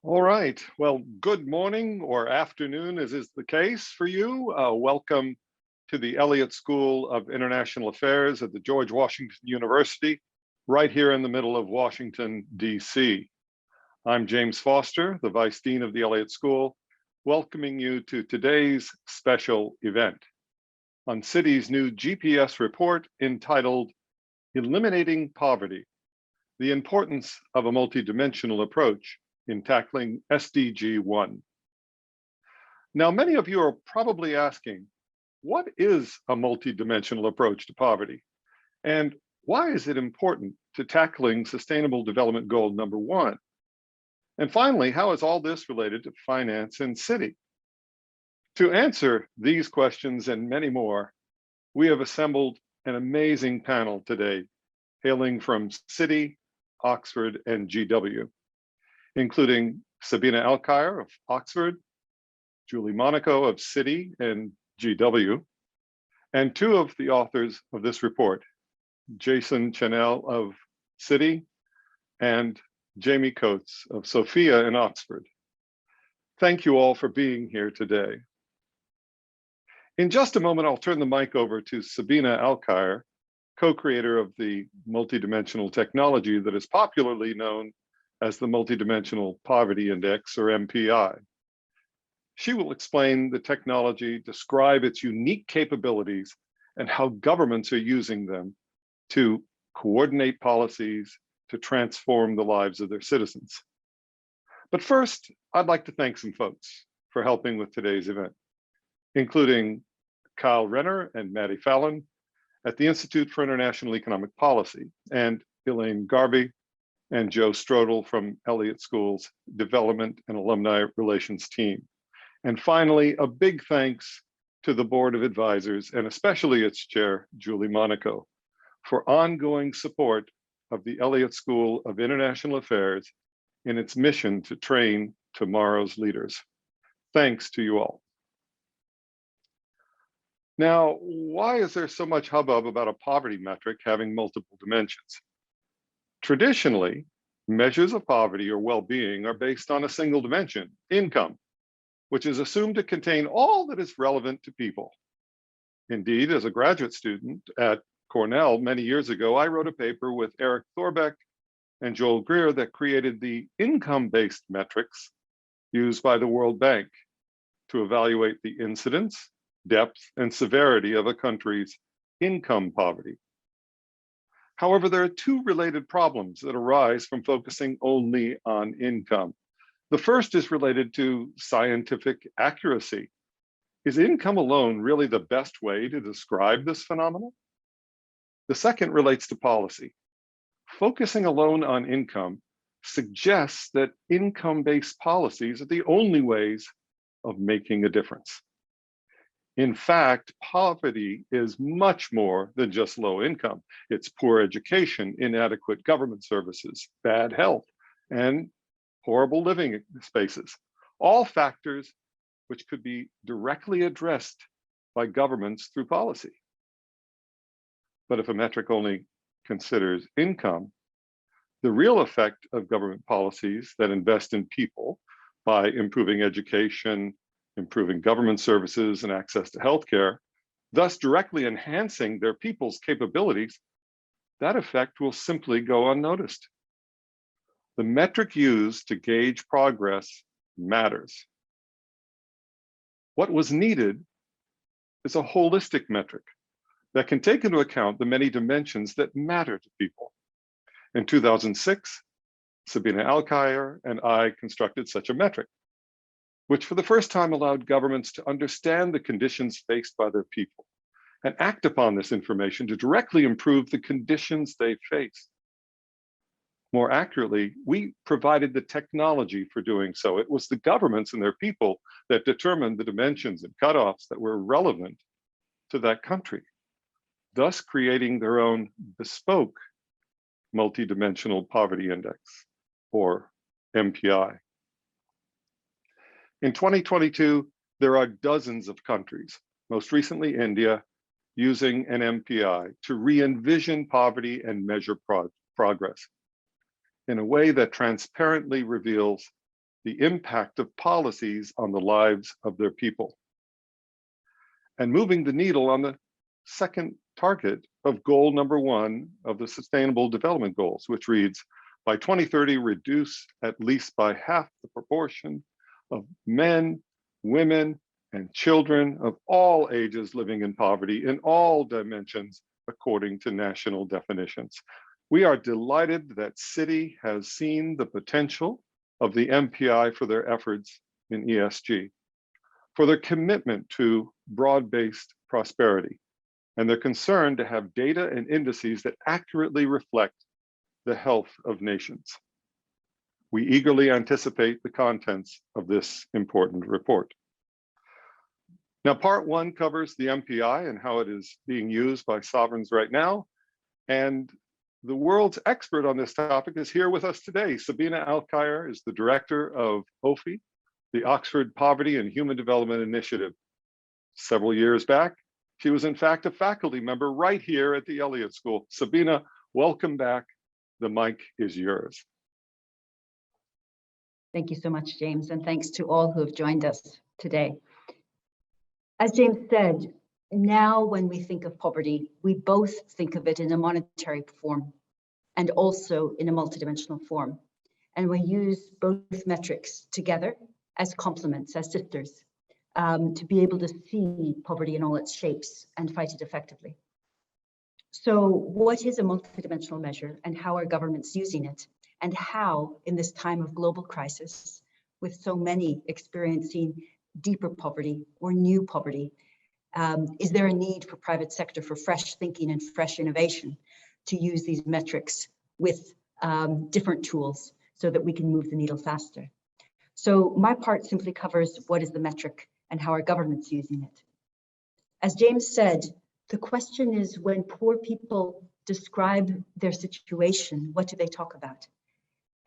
All right. Well, good morning or afternoon, as is the case for you. Welcome to the Elliott School of International Affairs at the George Washington University, right here in the middle of Washington, D.C. I'm James Foster, the Vice Dean of the Elliott School, welcoming you to today's special event on Citi's new GPS report entitled Eliminating Poverty: The Importance of a Multidimensional Approach in Tackling SDG 1. Now, many of you are probably asking, what is a multidimensional approach to poverty? And why is it important to tackling Sustainable Development Goal number 1? And finally, how is all this related to finance and Citi? To answer these questions and many more, we have assembled an amazing panel today, hailing from Citi, Oxford, and GW, including Sabina Alkire of Oxford, Julie Monaco of Citi and GW, and two of the authors of this report, Jason Channell of Citi and Jamie Coates of SOPHIA in Oxford. Thank you all for being here today. In just a moment, I'll turn the mic over to Sabina Alkire, co-creator of the multidimensional technology that is popularly known as the Multidimensional Poverty Index, or MPI. She will explain the technology, describe its unique capabilities, and how governments are using them to coordinate policies to transform the lives of their citizens. But first, I'd like to thank some folks for helping with today's event, including Kyle Renner and Maddie Fallon at the Institute for International Economic Policy, and Elaine Garvey and Joe Strodel from Elliott School's Development and Alumni Relations team. And finally, a big thanks to the Board of Advisors, and especially its chair, Julie Monaco, for ongoing support of the Elliott School of International Affairs in its mission to train tomorrow's leaders. Thanks to you all. Now, why is there so much hubbub about a poverty metric having multiple dimensions? Traditionally, measures of poverty or well-being are based on a single dimension, income, which is assumed to contain all that is relevant to people. Indeed, as a graduate student at Cornell many years ago, I wrote a paper with Eric Thorbeck and Joel Greer that created the income-based metrics used by the World Bank to evaluate the incidence, depth, and severity of a country's income poverty. However, there are two related problems that arise from focusing only on income. The first is related to scientific accuracy. Is income alone really the best way to describe this phenomenon? The second relates to policy. Focusing alone on income suggests that income-based policies are the only ways of making a difference. In fact, poverty is much more than just low income. It's poor education, inadequate government services, bad health, and horrible living spaces, all factors which could be directly addressed by governments through policy. But if a metric only considers income, the real effect of government policies that invest in people by improving education, improving government services and access to healthcare, thus directly enhancing their people's capabilities, that effect will simply go unnoticed. The metric used to gauge progress matters. What was needed is a holistic metric that can take into account the many dimensions that matter to people. In 2006, Sabina Alkire and I constructed such a metric, which for the first time allowed governments to understand the conditions faced by their people and act upon this information to directly improve the conditions they face. More accurately, we provided the technology for doing so. It was the governments and their people that determined the dimensions and cutoffs that were relevant to that country, thus creating their own bespoke multidimensional poverty index, or MPI. In 2022, there are dozens of countries, most recently India, using an MPI to re-envision poverty and measure progress in a way that transparently reveals the impact of policies on the lives of their people, and moving the needle on the second target of goal number 1 of the Sustainable Development Goals, which reads, by 2030, reduce at least by half the proportion of men, women, and children of all ages living in poverty in all dimensions according to national definitions. We are delighted that Citi has seen the potential of the MPI for their efforts in ESG, for their commitment to broad-based prosperity, and their concern to have data and indices that accurately reflect the health of nations. We eagerly anticipate the contents of this important report. Now, part 1 covers the MPI and how it is being used by sovereigns right now. And the world's expert on this topic is here with us today. Sabina Alkire is the director of OPHI, the Oxford Poverty and Human Development Initiative. Several years back, she was in fact a faculty member right here at the Elliott School. Sabina, welcome back. The mic is yours. Thank you so much, James, and thanks to all who have joined us today. As James said, now when we think of poverty, we both think of it in a monetary form and also in a multidimensional form. And we use both metrics together as complements, as sisters, to be able to see poverty in all its shapes and fight it effectively. So what is a multidimensional measure and how are governments using it? And how, in this time of global crisis, with so many experiencing deeper poverty or new poverty, is there a need for private sector for fresh thinking and fresh innovation to use these metrics with different tools so that we can move the needle faster? So my part simply covers what is the metric and how are governments using it. As James said, the question is, when poor people describe their situation, what do they talk about?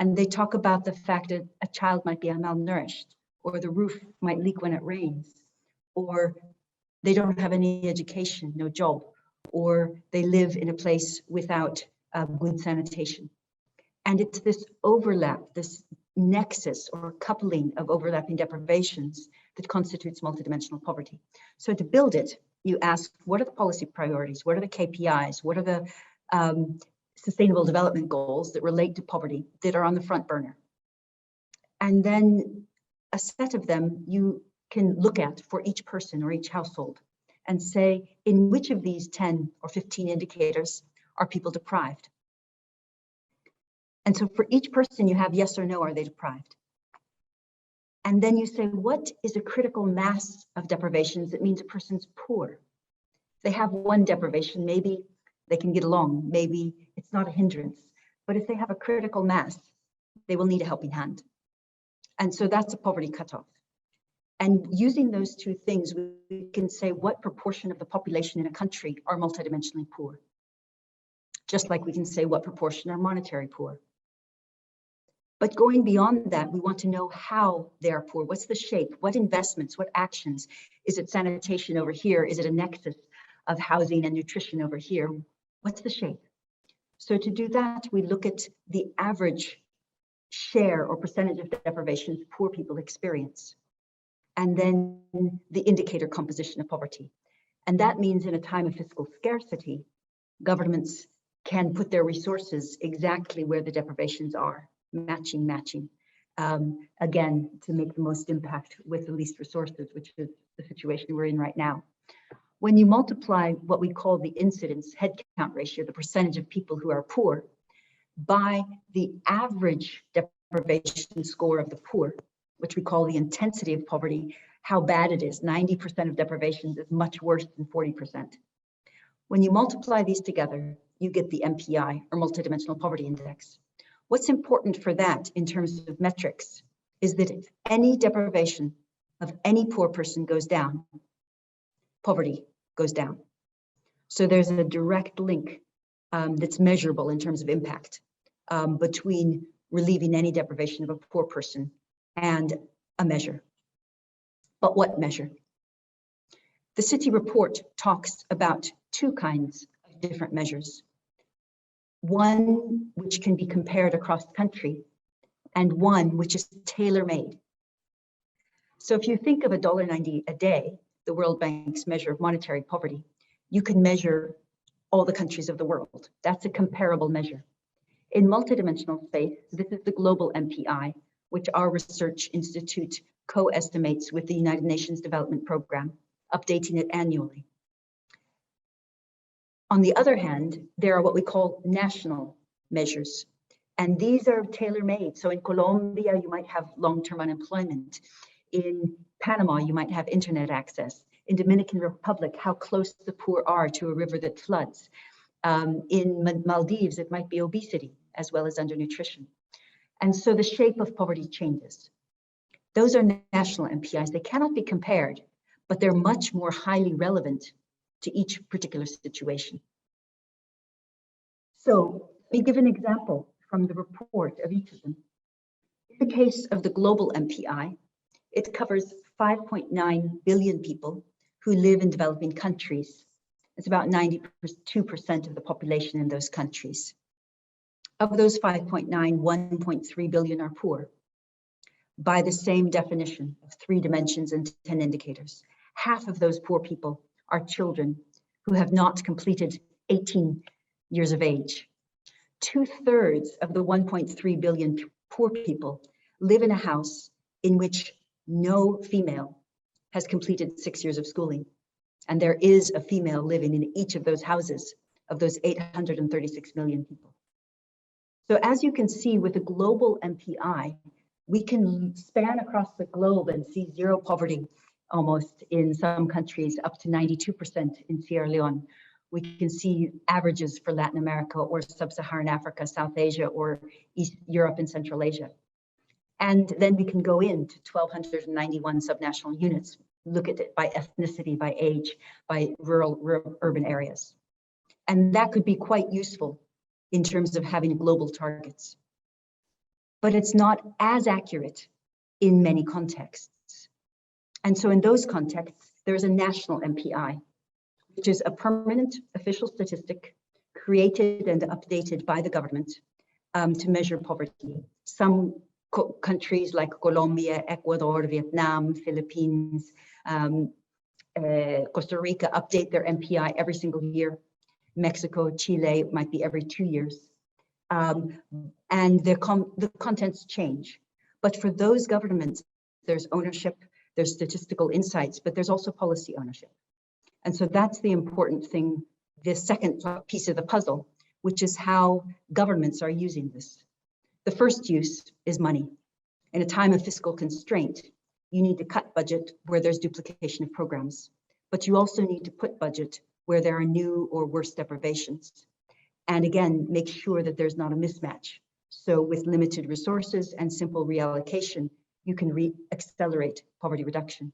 And they talk about the fact that a child might be malnourished, or the roof might leak when it rains, or they don't have any education, no job, or they live in a place without good sanitation. And it's this overlap, this nexus or coupling of overlapping deprivations that constitutes multidimensional poverty. So to build it, you ask, what are the policy priorities? What are the KPIs? What are the sustainable development goals that relate to poverty that are on the front burner? And then a set of them you can look at for each person or each household and say, in which of these 10 or 15 indicators are people deprived? And so for each person you have yes or no, are they deprived? And then you say, what is a critical mass of deprivations that means a person's poor? If they have one deprivation, maybe they can get along, maybe it's not a hindrance. But if they have a critical mass, they will need a helping hand. And so that's a poverty cutoff. And using those two things, we can say what proportion of the population in a country are multidimensionally poor. Just like we can say what proportion are monetary poor. But going beyond that, we want to know how they are poor. What's the shape? What investments? What actions? Is it sanitation over here? Is it a nexus of housing and nutrition over here? What's the shape? So to do that, we look at the average share or percentage of deprivations poor people experience, and then the indicator composition of poverty. And that means in a time of fiscal scarcity, governments can put their resources exactly where the deprivations are, matching, again, to make the most impact with the least resources, which is the situation we're in right now. When you multiply what we call the incidence headcount ratio, the percentage of people who are poor, by the average deprivation score of the poor, which we call the intensity of poverty, how bad it is. 90% of deprivations is much worse than 40%. When you multiply these together, you get the MPI, or Multidimensional Poverty Index. What's important for that in terms of metrics is that if any deprivation of any poor person goes down, poverty goes down. So there's a direct link that's measurable in terms of impact between relieving any deprivation of a poor person and a measure. But what measure? The Citi report talks about two kinds of different measures. One which can be compared across the country and one which is tailor-made. So if you think of $1.90 a day, the World Bank's measure of monetary poverty, you can measure all the countries of the world. That's a comparable measure. In multidimensional space, this is the global MPI, which our research institute co-estimates with the United Nations Development Programme, updating it annually. On the other hand, there are what we call national measures, and these are tailor-made. So in Colombia, you might have long-term unemployment. In Panama, you might have internet access. In Dominican Republic, how close the poor are to a river that floods. In Maldives, it might be obesity as well as undernutrition. And so the shape of poverty changes. Those are national MPIs. They cannot be compared, but they're much more highly relevant to each particular situation. So let me give an example from the report of each of them. In the case of the global MPI, it covers 5.9 billion people who live in developing countries. It's about 92% of the population in those countries. Of those 5.9, 1.3 billion are poor. By the same definition of 3 dimensions and 10 indicators, half of those poor people are children who have not completed 18 years of age. 2/3 of the 1.3 billion poor people live in a house in which no female has completed 6 years of schooling. And there is a female living in each of those houses of those 836 million people. So as you can see with the global MPI, we can span across the globe and see zero poverty almost in some countries, up to 92% in Sierra Leone. We can see averages for Latin America or Sub-Saharan Africa, South Asia, or East Europe and Central Asia. And then we can go into 1,291 subnational units, look at it by ethnicity, by age, by rural, urban areas. And that could be quite useful in terms of having global targets. But it's not as accurate in many contexts. And so in those contexts, there's a national MPI, which is a permanent official statistic created and updated by the government to measure poverty. Some countries like Colombia, Ecuador, Vietnam, Philippines, Costa Rica update their MPI every single year. Mexico, Chile might be every 2 years. And the contents change. But for those governments, there's ownership, there's statistical insights, but there's also policy ownership. And so that's the important thing, the second piece of the puzzle, which is how governments are using this. The first use is money. In a time of fiscal constraint, you need to cut budget where there's duplication of programs, but you also need to put budget where there are new or worse deprivations. And again, make sure that there's not a mismatch. So with limited resources and simple reallocation, you can accelerate poverty reduction.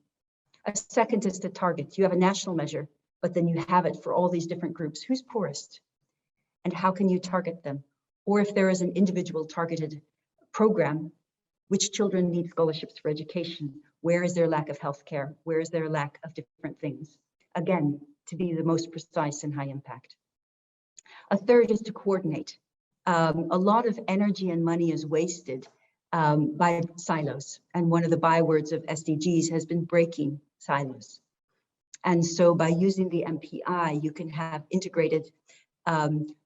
A second is to target. You have a national measure, but then you have it for all these different groups. Who's poorest? And how can you target them? Or if there is an individual targeted program, which children need scholarships for education? Where is their lack of healthcare? Where is their lack of different things? Again, to be the most precise and high impact. A third is to coordinate. A lot of energy and money is wasted by silos. And one of the bywords of SDGs has been breaking silos. And so by using the MPI, you can have integrated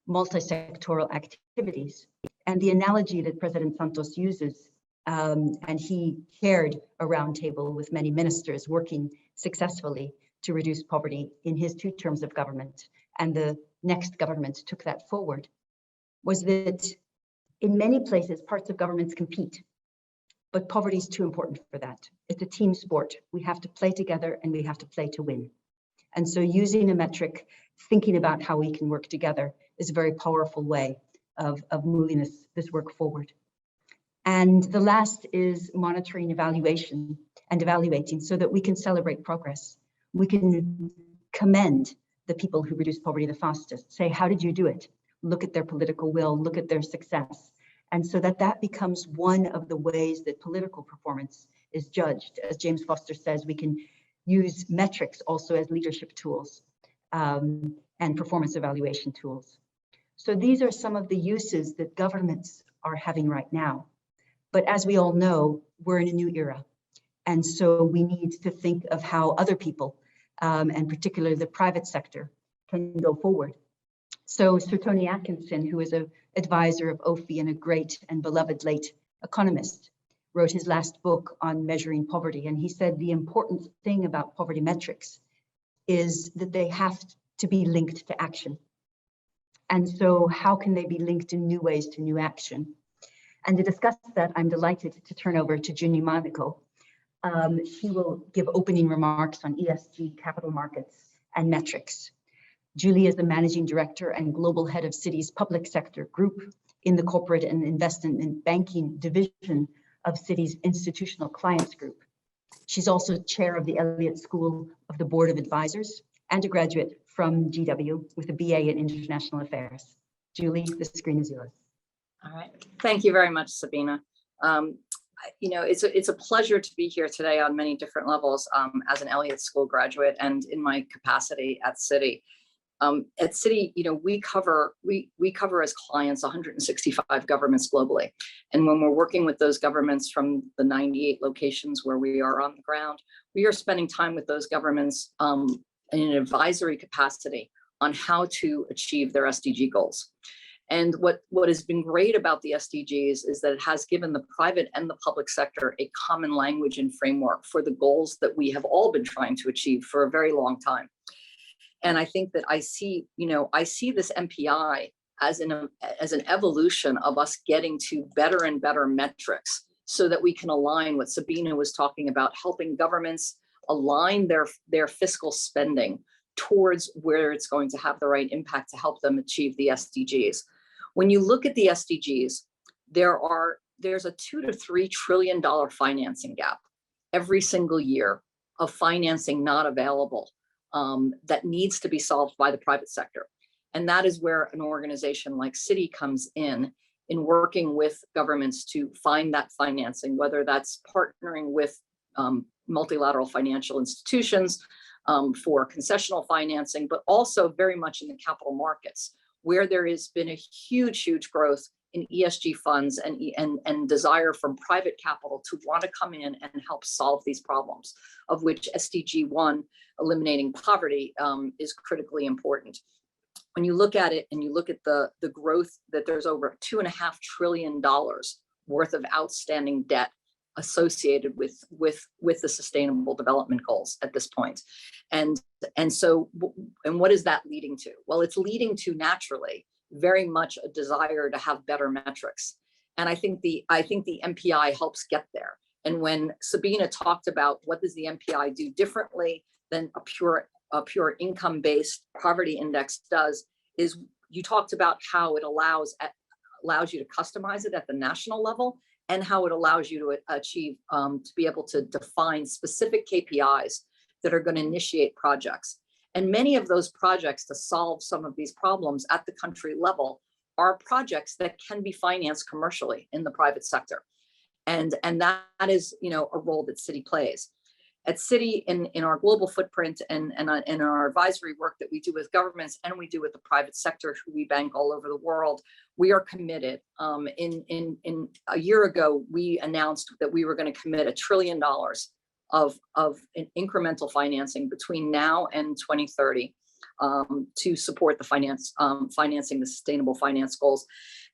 multi-sectoral activities. And the analogy that President Santos uses, and he chaired a roundtable with many ministers working successfully to reduce poverty in his 2 terms of government, and the next government took that forward, was that in many places, parts of governments compete, but poverty is too important for that. It's a team sport. We have to play together and we have to play to win. And so using a metric, thinking about how we can work together is a very powerful way of moving this work forward. And the last is monitoring, evaluation, and evaluating so that we can celebrate progress. We can commend the people who reduce poverty the fastest, say, how did you do it? Look at their political will, look at their success. And so that becomes one of the ways that political performance is judged. As James Foster says, we can use metrics also as leadership tools and performance evaluation tools. So these are some of the uses that governments are having right now. But as we all know, we're in a new era. And so we need to think of how other people, and particularly the private sector, can go forward. So Sir Tony Atkinson, who is an advisor of OPHI and a great and beloved late economist, wrote his last book on measuring poverty. And he said the important thing about poverty metrics is that they have to be linked to action. And so how can they be linked in new ways to new action? And to discuss that, I'm delighted to turn over to Ginny Monaco. She will give opening remarks on ESG, capital markets, and metrics. Julie is the Managing Director and Global Head of Citi's Public Sector Group in the Corporate and Investment Banking Division of Citi's Institutional Clients Group. She's also Chair of the Elliott School of the Board of Advisors and a graduate from GW with a BA in International Affairs. Julie, the screen is yours. All right. Thank you very much, Sabina. It's a pleasure to be here today on many different levels as an Elliott School graduate and in my capacity at Citi. At Citi, we cover as clients 165 governments globally. And when we're working with those governments from the 98 locations where we are on the ground, we are spending time with those governments in an advisory capacity on how to achieve their SDG goals. And what has been great about the SDGs is that it has given the private and the public sector a common language and framework for the goals that we have all been trying to achieve for a very long time. And I think that I see this MPI as an evolution of us getting to better and better metrics so that we can align what Sabina was talking about, helping governments align their fiscal spending towards where it's going to have the right impact to help them achieve the SDGs. When you look at the SDGs, there's a $2 to $3 trillion financing gap every single year of financing not available that needs to be solved by the private sector. And that is where an organization like Citi comes in working with governments to find that financing, whether that's partnering with multilateral financial institutions for concessional financing, but also very much in the capital markets, where there has been a huge growth in ESG funds and desire from private capital to want to come in and help solve these problems, of which SDG 1, eliminating poverty, is critically important. When you look at it and you look at the growth, that there's over $2.5 trillion worth of outstanding debt associated with the Sustainable Development Goals at this point. And what is that leading to? Well, it's leading to naturally very much a desire to have better metrics. And I think the MPI helps get there. And when Sabina talked about what does the MPI do differently than a pure income-based poverty index does, is you talked about how it allows you to customize it at the national level, and how it allows you to achieve, to be able to define specific KPIs that are going to initiate projects. And many of those projects to solve some of these problems at the country level are projects that can be financed commercially in the private sector. And that is, a role that Citi plays. At Citi, in our global footprint and in our advisory work that we do with governments and we do with the private sector, who we bank all over the world, we are committed. In a year ago, we announced that we were going to commit $1 trillion of an incremental financing between now and 2030 to support the financing the sustainable finance goals,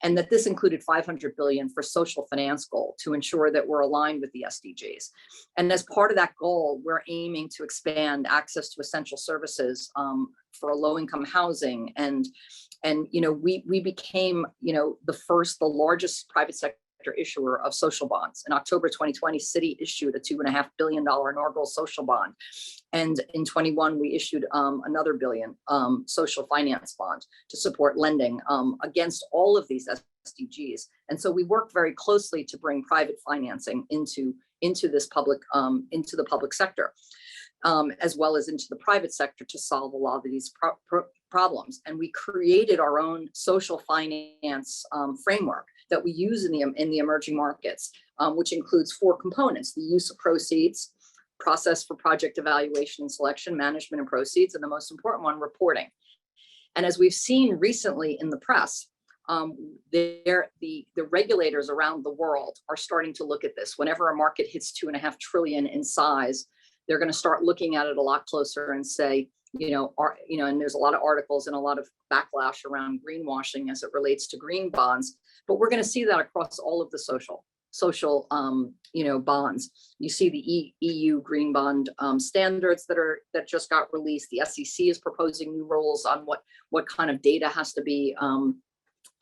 and that this included $500 billion for social finance goal to ensure that we're aligned with the SDGs. And as part of that goal, we're aiming to expand access to essential services for low-income housing, and we became the largest private sector issuer of social bonds. In October 2020, Citi issued a $2.5 billion inaugural social bond. And in 21, we issued another $1 billion social finance bond to support lending against all of these SDGs. And so we work very closely to bring private financing into this public, into the public sector, as well as into the private sector to solve a lot of these problems. And we created our own social finance framework that we use in the emerging markets, which includes 4 components: the use of proceeds, process for project evaluation and selection, management and proceeds, and the most important one, reporting. And as we've seen recently in the press, the regulators around the world are starting to look at this. Whenever a market hits 2.5 trillion in size, they're going to start looking at it a lot closer and say, and there's a lot of articles and a lot of backlash around greenwashing as it relates to green bonds, but we're going to see that across all of the social bonds. You see the EU green bond standards that just got released. The SEC is proposing new rules on what kind of data has to be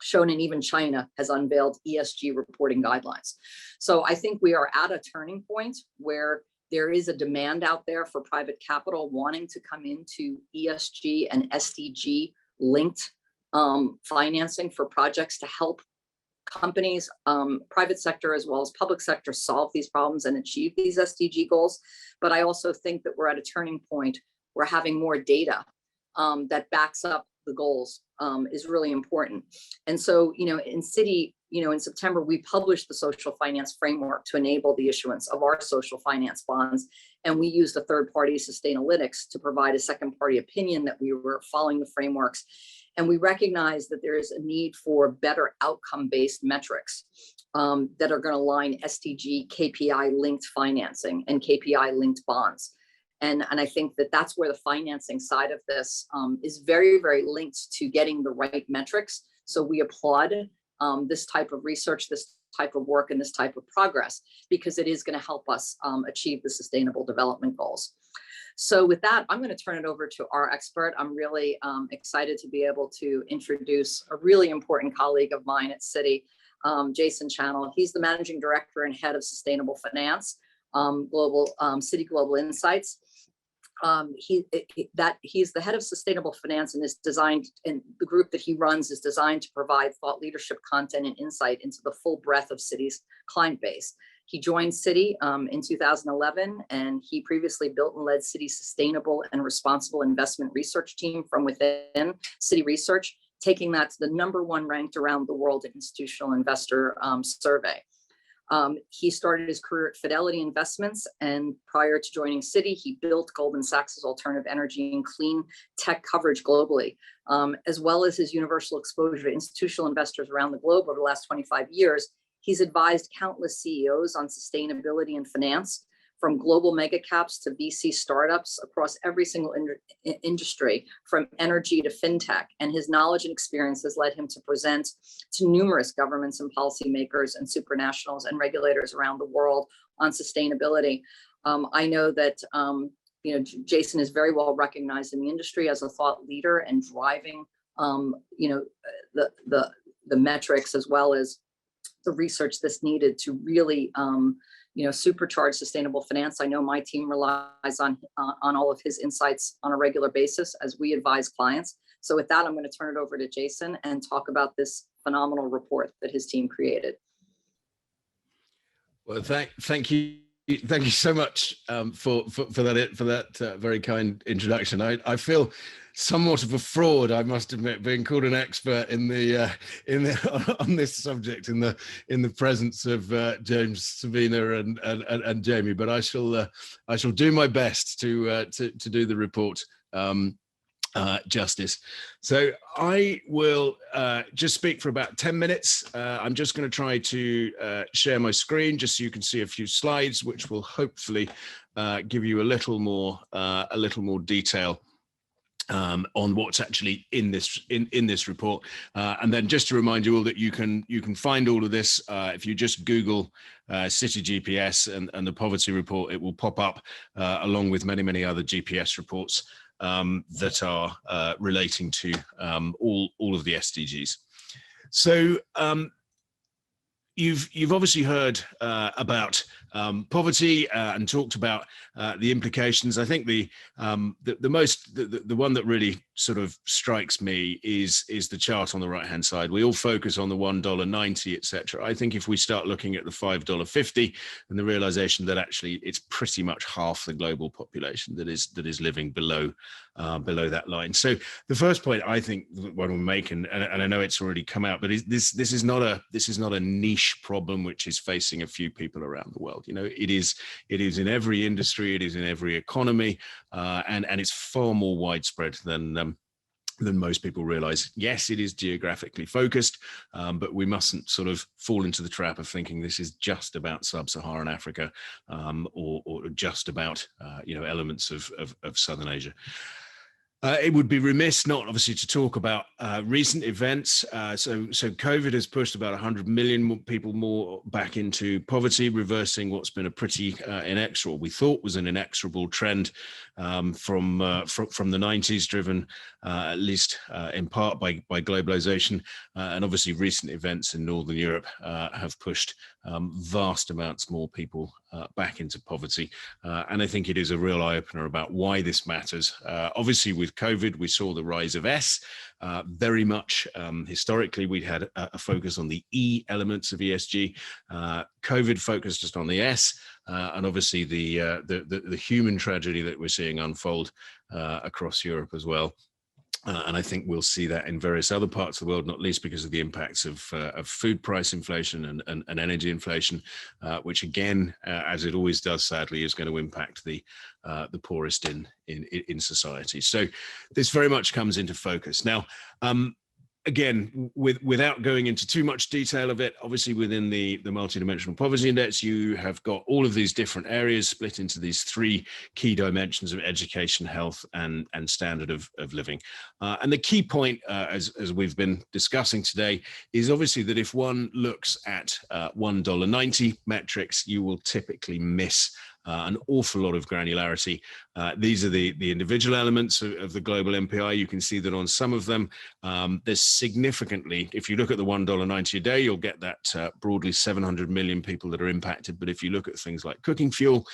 shown, and even China has unveiled ESG reporting guidelines. So I think we are at a turning point where there is a demand out there for private capital wanting to come into ESG and SDG linked financing for projects to help companies, private sector as well as public sector, solve these problems and achieve these SDG goals. But I also think that we're at a turning point where having more data that backs up the goals is really important. And so, in Citi, in September, we published the social finance framework to enable the issuance of our social finance bonds. And we used a third-party Sustainalytics to provide a second-party opinion that we were following the frameworks. And we recognize that there is a need for better outcome-based metrics that are going to align SDG KPI-linked financing and KPI-linked bonds. And I think that that's where the financing side of this is very, very linked to getting the right metrics. So we applaud this type of research, this type of work, and this type of progress, because it is going to help us achieve the Sustainable Development Goals. So with that, I'm going to turn it over to our expert. I'm really excited to be able to introduce a really important colleague of mine at Citi, Jason Channell. He's the Managing Director and Head of Sustainable Finance, Citi Global Insights. He's the head of sustainable finance and is designed, and the group that he runs is designed to provide thought leadership content and insight into the full breadth of Citi's client base. He joined Citi in 2011, and he previously built and led Citi's sustainable and responsible investment research team from within Citi Research, taking that to the #1 ranked around the world institutional investor survey. He started his career at Fidelity Investments, and prior to joining Citi, he built Goldman Sachs' alternative energy and clean tech coverage globally, as well as his universal exposure to institutional investors around the globe over the last 25 years. He's advised countless CEOs on sustainability and finance, from global mega caps to VC startups across every single industry, from energy to fintech. And his knowledge and experience has led him to present to numerous governments and policymakers and supranationals and regulators around the world on sustainability. I know that Jason is very well recognized in the industry as a thought leader and driving the metrics as well as the research that's needed to really supercharge sustainable finance. I know my team relies on all of his insights on a regular basis as we advise clients. So with that, I'm going to turn it over to Jason and talk about this phenomenal report that his team created. Well, thank you. Thank you so much for that very kind introduction. I feel somewhat of a fraud, I must admit, being called an expert on this subject in the presence of James, Sabina, and Jamie. But I shall do my best to do the report justice. So I will just speak for about 10 minutes. I'm just going to try to share my screen just so you can see a few slides, which will hopefully give you a little more detail on what's actually in this report. And then just to remind you all that you can find all of this if you just Google Citi GPS and the poverty report. It will pop up along with many other GPS reports that are relating to all of the SDGs. So you've obviously heard about poverty and talked about the implications. I think the one that really sort of strikes me is the chart on the right hand side. We all focus on the $1.90, etc. I think if we start looking at the $5.50 and the realization that actually it's pretty much half the global population that is living below that line. So the first point I think one will make, and I know it's already come out, but this is not a niche problem which is facing a few people around the world. It is in every industry, it is in every economy, and it's far more widespread than than most people realize. Yes, it is geographically focused, but we mustn't sort of fall into the trap of thinking this is just about sub-Saharan Africa, or just about elements of Southern Asia. It would be remiss not obviously to talk about recent events. So COVID has pushed about 100 million people more back into poverty, reversing what's been a pretty inexorable, we thought was an inexorable trend from the 90s, driven at least in part by globalization. And obviously recent events in Northern Europe have pushed vast amounts more people back into poverty. And I think it is a real eye-opener about why this matters. Obviously, with COVID, we saw the rise of S. Very much historically, we'd had a focus on the E elements of ESG. COVID focused just on the S, and obviously the human tragedy that we're seeing unfold across Europe as well. And I think we'll see that in various other parts of the world, not least because of the impacts of food price inflation and energy inflation, which again, as it always does, sadly, is going to impact the poorest in society. So this very much comes into focus. Now, again, without going into too much detail of it, obviously within the multidimensional poverty index, you have got all of these different areas split into these three key dimensions of education, health, and standard of living. And the key point, as we've been discussing today, is obviously that if one looks at $1.90 metrics, you will typically miss an awful lot of granularity. These are the individual elements of the global MPI. You can see that on some of them, there's significantly, if you look at the $1.90 a day, you'll get that broadly 700 million people that are impacted. But if you look at things like cooking fuel,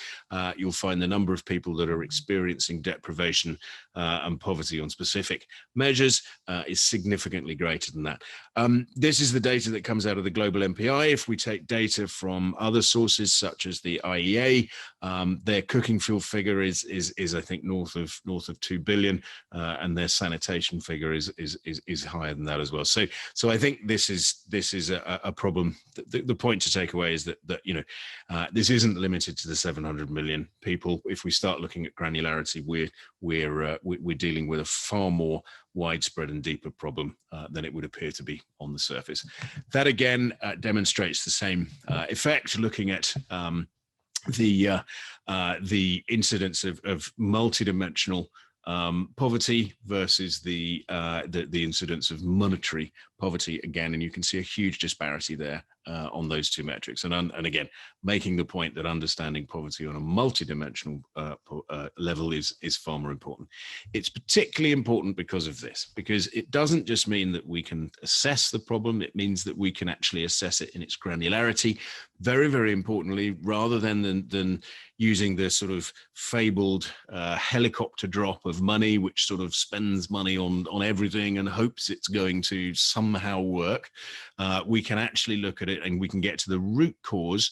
you'll find the number of people that are experiencing deprivation and poverty on specific measures is significantly greater than that. This is the data that comes out of the global MPI. If we take data from other sources such as the IEA, their cooking fuel figure is I think north of 2 billion, and their sanitation figure is higher than that as well. So I think this is a problem. The point to take away is that this isn't limited to the 700 million people. If we start looking at granularity, we're dealing with a far more widespread and deeper problem than it would appear to be on the surface. That again demonstrates the same effect, looking at the incidence of multidimensional poverty versus the incidence of monetary poverty again, and you can see a huge disparity there on those two metrics. And again, making the point that understanding poverty on a multidimensional level is far more important. It's particularly important because of this, because it doesn't just mean that we can assess the problem, it means that we can actually assess it in its granularity. Very, very importantly, rather than using the sort of fabled helicopter drop of money, which sort of spends money on everything and hopes it's going to somehow work, we can actually look at it and we can get to the root cause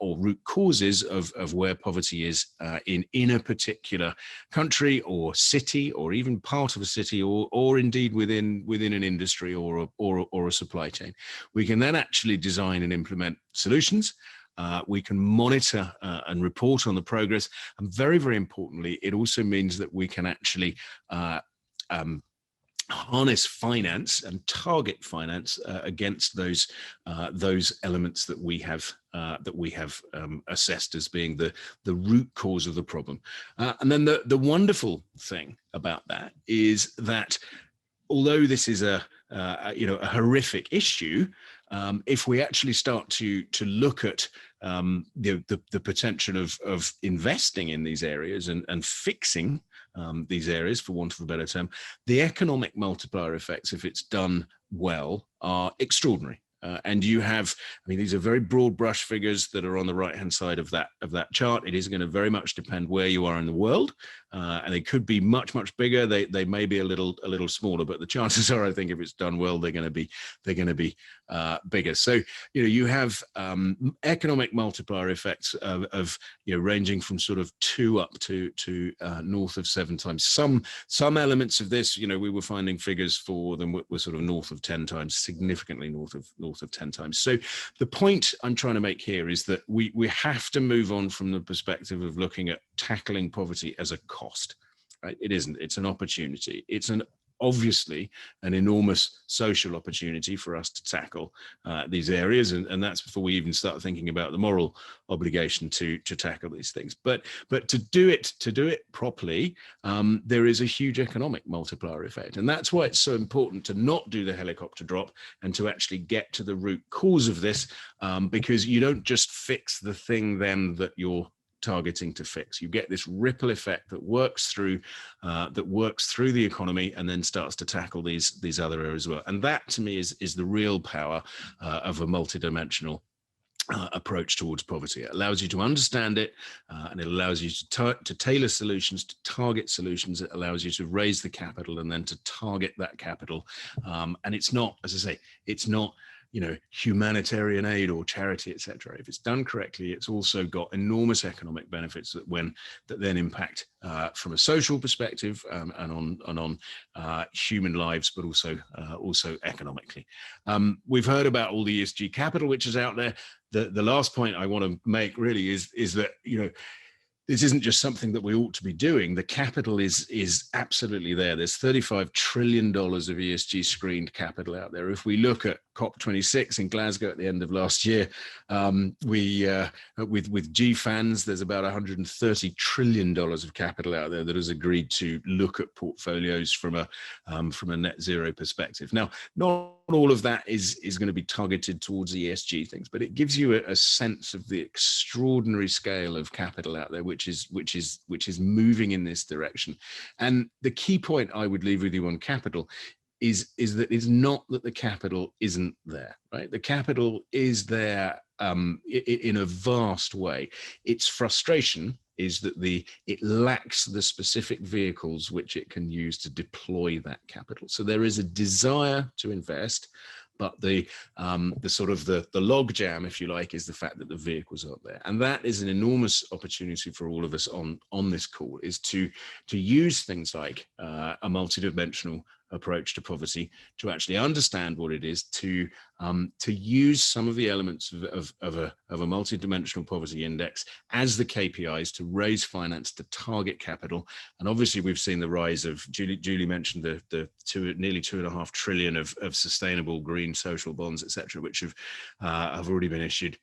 or root causes of where poverty is in a particular country or city, or even part of a city, or indeed within an industry or a supply chain. We can then actually design and implement solutions. We can monitor and report on the progress. And very, very importantly, it also means that we can actually harness finance and target finance against those elements that we have assessed as being the root cause of the problem. And then the wonderful thing about that is that although this is a horrific issue, if we actually start to look at the potential of investing in these areas and fixing these areas, for want of a better term, the economic multiplier effects, if it's done well, are extraordinary. And you have, these are very broad brush figures that are on the right-hand side of that chart. It is going to very much depend where you are in the world, and they could be much, much bigger. They may be a little smaller, but the chances are, I think, if it's done well, they're going to be bigger. So you have economic multiplier effects of ranging from sort of 2 up to north of 7 times. Some elements of this, we were finding figures for them were sort of north of 10 times, significantly north of 10 times. So the point I'm trying to make here is that we have to move on from the perspective of looking at tackling poverty as a cost, right? It isn't. It's an opportunity. It's an obviously an enormous social opportunity for us to tackle these areas, and that's before we even start thinking about the moral obligation to tackle these things. But to do it properly, there is a huge economic multiplier effect, and that's why it's so important to not do the helicopter drop and to actually get to the root cause of this, because you don't just fix the thing then that you're targeting to fix. You get this ripple effect that works through the economy and then starts to tackle these other areas as well. And that, to me, is the real power of a multidimensional approach towards poverty. It allows you to understand it, and it allows you to tailor solutions, to target solutions. It allows you to raise the capital and then to target that capital. And it's not, as I say, it's not, humanitarian aid or charity, etc. If it's done correctly, it's also got enormous economic benefits that then impact from a social perspective and on human lives, but also economically. We've heard about all the ESG capital which is out there. The last point I want to make really is that this isn't just something that we ought to be doing. The capital is absolutely there. There's $35 trillion of ESG screened capital out there. If we look at COP26 in Glasgow at the end of last year, with GFANZ, there's about $130 trillion of capital out there that has agreed to look at portfolios from a net zero perspective. Now, not all of that is going to be targeted towards ESG things, but it gives you a sense of the extraordinary scale of capital out there, which is moving in this direction. And the key point I would leave with you on capital is that it's not that the capital isn't there, right? The capital is there in a vast way. Its frustration is that it lacks the specific vehicles which it can use to deploy that capital. So there is a desire to invest, but the log jam, if you like, is the fact that the vehicles aren't there. And that is an enormous opportunity for all of us on this call, is to use things like a multidimensional approach to poverty, to actually understand what it is, to use some of the elements of a multidimensional poverty index as the KPIs to raise finance, to target capital. And obviously we've seen the rise of, Julie mentioned the nearly $2.5 trillion of sustainable green social bonds, etc., which have already been issued.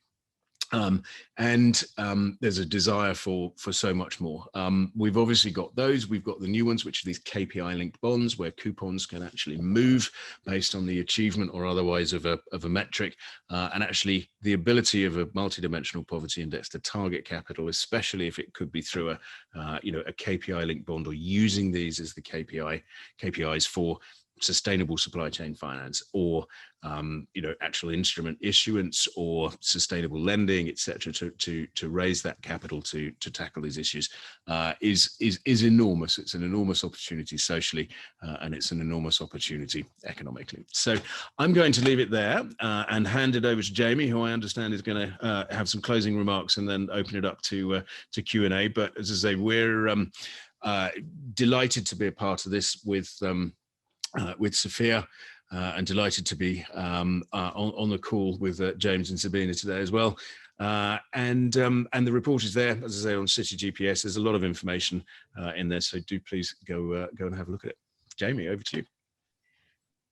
There's a desire for so much more. We've obviously got those. We've got the new ones, which are these KPI linked bonds, where coupons can actually move based on the achievement or otherwise of a metric. And actually the ability of a multidimensional poverty index to target capital, especially if it could be through a KPI linked bond, or using these as the KPIs for sustainable supply chain finance, or actual instrument issuance, or sustainable lending, etc., to raise that capital to tackle these issues is enormous. It's an enormous opportunity socially, and it's an enormous opportunity economically. So I'm going to leave it there and hand it over to Jamie, who I understand is going to have some closing remarks and then open it up to Q&A. But as I say, we're delighted to be a part of this with SOPHIA, and delighted to be on the call with James and Sabina today as well. And the report is there, as I say, on Citi GPS. There's a lot of information in there, so do please go and have a look at it. Jamie, over to you.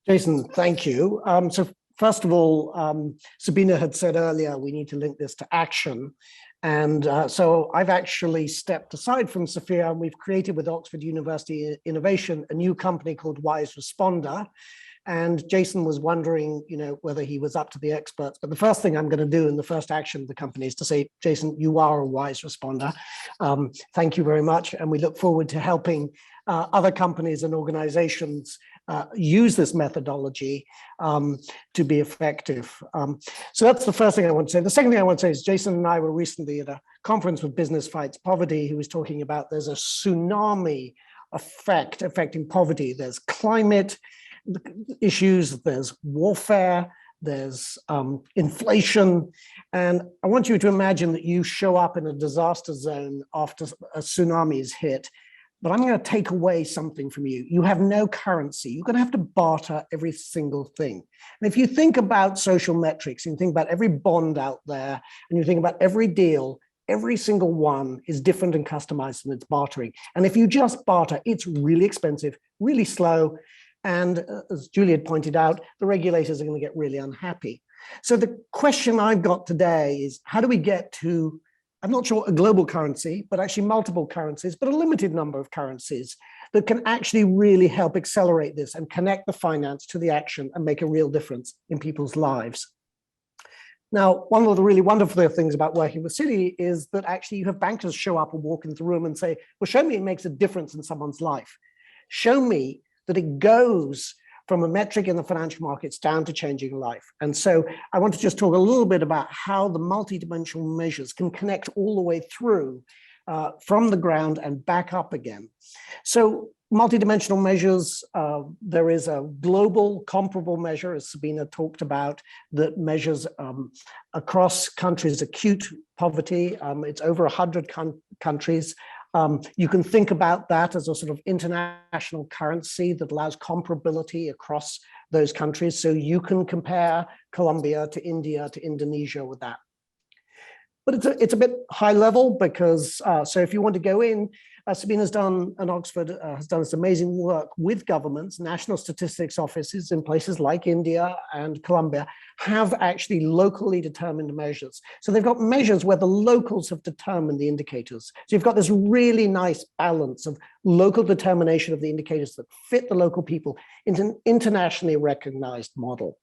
Jason, thank you. So first of all, Sabina had said earlier, we need to link this to action. And so I've actually stepped aside from SOPHIA, and we've created with Oxford University Innovation a new company called Wise Responder. And Jason was wondering, whether he was up to the experts. But the first thing I'm going to do in the first action of the company is to say, Jason, you are a Wise Responder. Thank you very much. And we look forward to helping other companies and organizations use this methodology to be effective. So that's the first thing I want to say. The second thing I want to say is Jason and I were recently at a conference with Business Fights Poverty, who was talking about there's a tsunami effect affecting poverty. There's climate issues, there's warfare, there's inflation. And I want you to imagine that you show up in a disaster zone after a tsunami is hit. But I'm going to take away something from you. You have no currency. You're going to have to barter every single thing. And if you think about social metrics, and you think about every bond out there, and you think about every deal, every single one is different and customized, and it's bartering. And if you just barter, it's really expensive, really slow, And as Juliet pointed out, the regulators are going to get really unhappy. So the question I've got today is, how do we get to, I'm not sure a global currency, but actually multiple currencies, but a limited number of currencies that can actually really help accelerate this and connect the finance to the action and make a real difference in people's lives. Now, one of the really wonderful things about working with Citi is that actually you have bankers show up and walk into the room and say, well, show me it makes a difference in someone's life. Show me that it goes from a metric in the financial markets down to changing life. And so I want to just talk a little bit about how the multidimensional measures can connect all the way through from the ground and back up again. So multidimensional measures, there is a global comparable measure, as Sabina talked about, that measures across countries acute poverty. It's over 100 countries. You can think about that as a sort of international currency that allows comparability across those countries. So you can compare Colombia to India to Indonesia with that. But it's a bit high level because, so if you want to go in, Sabina's done, and Oxford has done this amazing work with governments, national statistics offices in places like India and Colombia have actually locally determined measures. So they've got measures where the locals have determined the indicators. So you've got this really nice balance of local determination of the indicators that fit the local people into an internationally recognized model.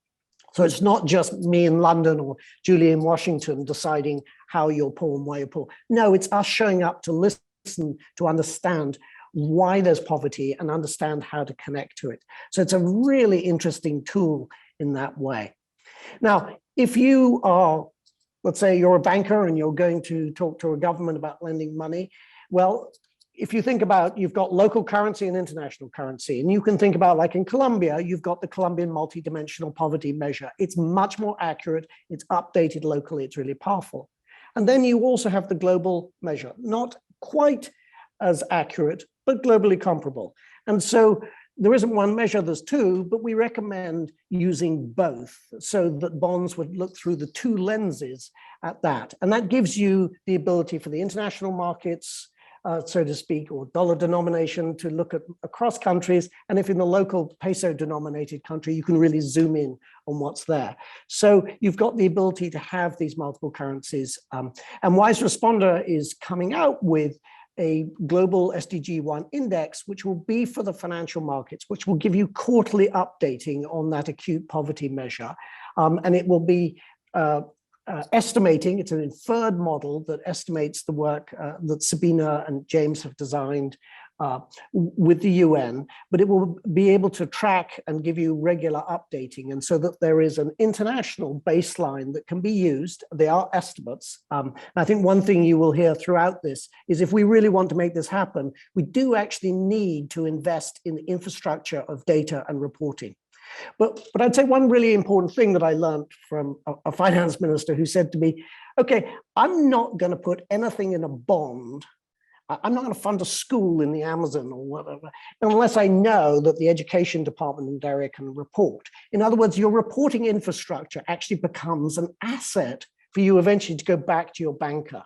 So it's not just me in London or Julie in Washington deciding how you're poor and why you're poor. No, it's us showing up to listen, to understand why there's poverty and understand how to connect to it. So it's a really interesting tool in that way. Now, if you are, let's say you're a banker and you're going to talk to a government about lending money, well, if you think about, you've got local currency and international currency, and you can think about, like in Colombia, you've got the Colombian multidimensional poverty measure. It's much more accurate, it's updated locally, it's really powerful. And then you also have the global measure, not quite as accurate, but globally comparable. And so there isn't one measure, there's two, but we recommend using both so that bonds would look through the two lenses at that. And that gives you the ability for the international markets, so to speak, or dollar denomination to look at across countries. And if in the local peso denominated country, you can really zoom in on what's there. So you've got the ability to have these multiple currencies. And Wise Responder is coming out with a global SDG 1 index, which will be for the financial markets, which will give you quarterly updating on that acute poverty measure. And it will be estimating, it's an inferred model that estimates the work that Sabina and James have designed with the UN, but it will be able to track and give you regular updating, and so that there is an international baseline that can be used. They are estimates. I think one thing you will hear throughout this is if we really want to make this happen, we do actually need to invest in the infrastructure of data and reporting. But I'd say one really important thing that I learned from a finance minister who said to me, okay, I'm not going to put anything in a bond. I'm not going to fund a school in the Amazon or whatever, unless I know that the education department in area can report. In other words, your reporting infrastructure actually becomes an asset for you eventually to go back to your banker.